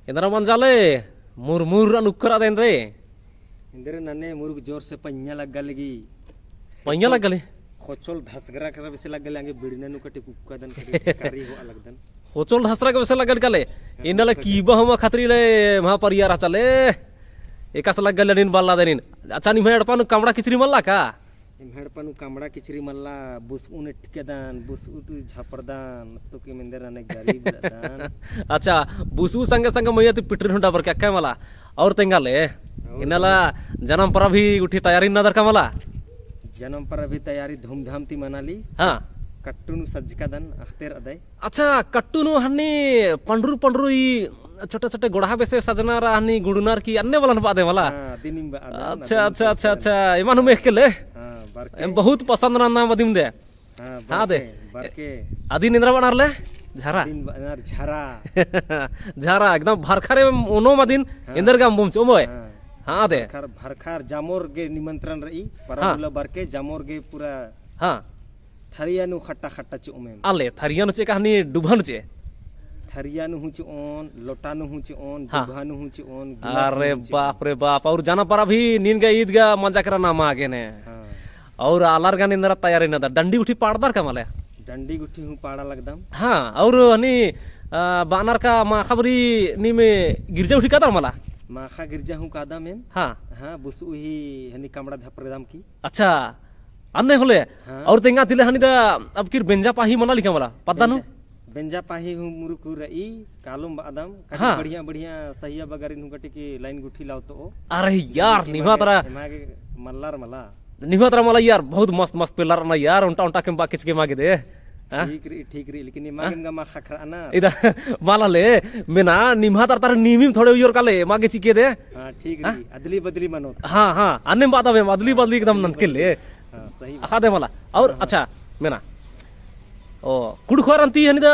ಇದರ ಮಂಜಾಲೆ ಮುರ್ಮುರ್ ಅನುಕ್ಕರದೇನ್ರಿ इंदर नन्हे मुर्ग जोर से पहिया लग गलगी ಪಂಜ ಲಗ್ಗಲಿ खोचोल धसगरा कर बिसे लग गले आगे बिड़ने नु कटे कुक्का दन कारी हो अलग दन ಹೋಚೋಲ್ ಹಸ್ರಾಗ ಬೆಸ ಲಗ್ಗಲ್ ಕಲೆ ಇನ್ನೆಲ್ಲ ಕೀಬ ಹಮ ಖತ್ರಿಲೆ ಮಹಾ ಪರಿಯಾರ ಚಲೆ ಏಕಾಸ ಲಗ್ಗಲ್ಲ ನಿನ್ ಬಲ್ಲ ದೇನಿನ್ ಅಚ್ಚಾ ನಿಮ್ಮ ಹೆಡಪಾನು ಕಮಡಾ ಕಿಚರಿ ಮಲ್ಲ ಕಾ एम हेडपानु कामड़ा किचरी मल्ला बुस उन टिकेदान बुस उतु झापरदान तो के मंदिर अने गरीब दान अच्छा बुसु संगे संगे मैया ती पिटरी हुंडा बर क्या मला और तेंगाले इनला जन्म पर भी उठी तैयारी न दर का मला जन्म पर अभी तैयारी धूमधाम ती मनाली हां कट्टुनु सज्जकादन अख्तेर अदय अच्छा कट्टुनु हन्नी पंडरू पंडरू ई छोटे छोटे गोड़ा बेसे सजनार हन्नी गुडुनार की अन्य वाला बादे मला दिनिम अच्छा अच्छा अच्छा अच्छा इमानु मेख के ले बहुत पसंद ना मदिम दे हाँ दे बरके आदि निंद्रा बनार ले झारा झारा झारा एकदम भरखारे ओनो मदिन इंदर गाम बुम चोमोय हाँ दे भरखार जामोर गे निमंत्रण रही परमुला बरके जामोर गे पूरा हाँ थरियानु खट्टा खट्टा चे उमेम आले थरियानु चे कहानी डुबानु चे थरियानु हुची ओन लोटानु हुची ओन हाँ। डुबानु हुची ओन अरे बाप रे बाप और जाना पर अभी नींद गा ईद गा मजा करा नाम आगे ने और आलार गा निंदरा तैयारी न दा डंडी उठी पाड़दार का माले डंडी गुठी हूँ पाड़ा लगदम हाँ और हनी बानर का माँ खबरी नी में गिरजा उठी का मला माखा गिरजा हूँ कादा में हाँ हाँ बुसु ही हनी कामड़ा झापरदाम की अच्छा अन्ने होले हाँ। और तेंगा तिले हनी दा अब किर बेंजा पाही मना लिखा मला पद्दानु बेंजा पाही हूँ मुरुकु रई कालुम बादम कटी हाँ। बढ़िया बढ़िया सहिया बगारी हूँ कटी की लाइन गुठी लाओ तो अरे यार निभा तरा मागे मल्लार मला निभा तरा मला यार बहुत मस्त मस्त पिल्लार ना यार उनटा उनटा के बाकी के मागे दे ठीक री लेकिन मागे गा मा खखरा ना इदा माला ले मेना निभा तर तर नीमिम थोड़े योर काले मागे चिके दे हाँ ठीक री अदली बदली मनो हाँ हाँ अन्य बात में अदली बदली एकदम ननके ले हाँ सही आखा दे मला और अच्छा मेना ओ कुड़खोर अंती हनी दा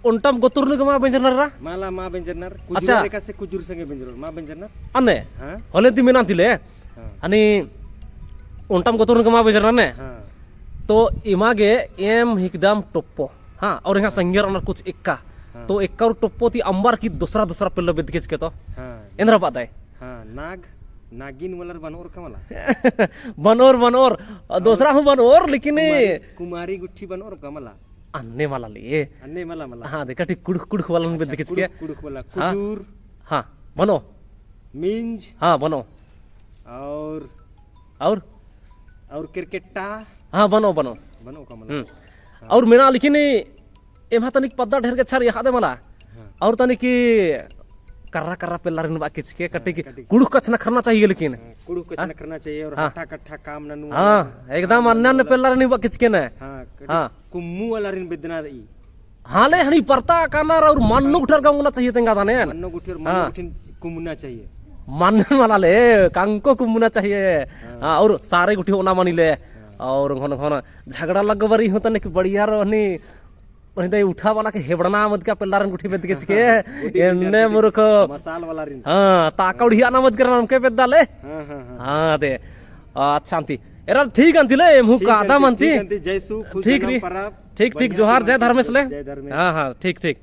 उनटम गोतुर ने मा बेंजरनर रा माला मा बेंजरनर अच्छा। कुजुर रेखा से कुजुर संगे बेंजरनर मा बेंजरनर अन्ने हाँ होले ती मेना तिले हाँ अनि उनटम गोतुर ने मा बेंजरनर ने हाँ तो इमागे एम हिकदम टोप्पो हाँ और यहाँ संगर अनर कुछ इक्का हाँ। तो इक्का और टोप्पो ती अंबार की दूसरा दूसरा पिल्लो बिदकिच के तो हाँ इंद्र बात है हाँ नाग नागिन मलर बनोर कमला बनोर बनोर दूसरा हूँ बनोर लेकिन कुमारी गुठी बनोर कमला अन्ने वाला ले अन्ने मला मला हाँ देखा ठीक कुड़ कुड़ वाला में बिदकिच के कुड़ुक वाला कुजूर हाँ बनो मिंज हाँ बनो और और क्रिकेटा हाँ बनो बनो बनो कमला और मेरा लेकिन एमा तनिक पद्दा ढेर के छार याद है मला हाँ। और तनिक कर्रा कर्रा पिल्लार इन बाकी के कटे की कुड़ुक कचना करना चाहिए लेकिन कुड़ुक कचना करना चाहिए और हाँ। हट्टा कट्ठा काम ननु हाँ एकदम अन्य अन्य पिल्लार इन बाकी के ना हाँ हाँ कुम्मू वाला रिन बेदना रही हाँ ले हनी परता कानार और मन्नु उठर गाँव चाहिए तेंगा दाने मन्नो गुठी और मन्नो गुठी कुम्मुना चाहिए मन वाला ले कांको कुमुना चाहिए हाँ और सारे गुठी होना मानी ले और घन घन झगड़ा लगवरी हो तनिक बढ़िया रहनी वही उठा वाला के हेबड़ना मत का पिल्लारन गुठी बेद के छिके एने मुरख मसाल वाला रिन हां ताकौड़िया ना मत कर हमके बेद ले हाँ हाँ हाँ हां दे अच्छा अंती एरा ठीक अंती ले मु कादा मनती जयसु खुश ठीक री परब ठीक ठीक जोहार जय धर्मेश ले जय धर्मेश हां हां ठीक ठीक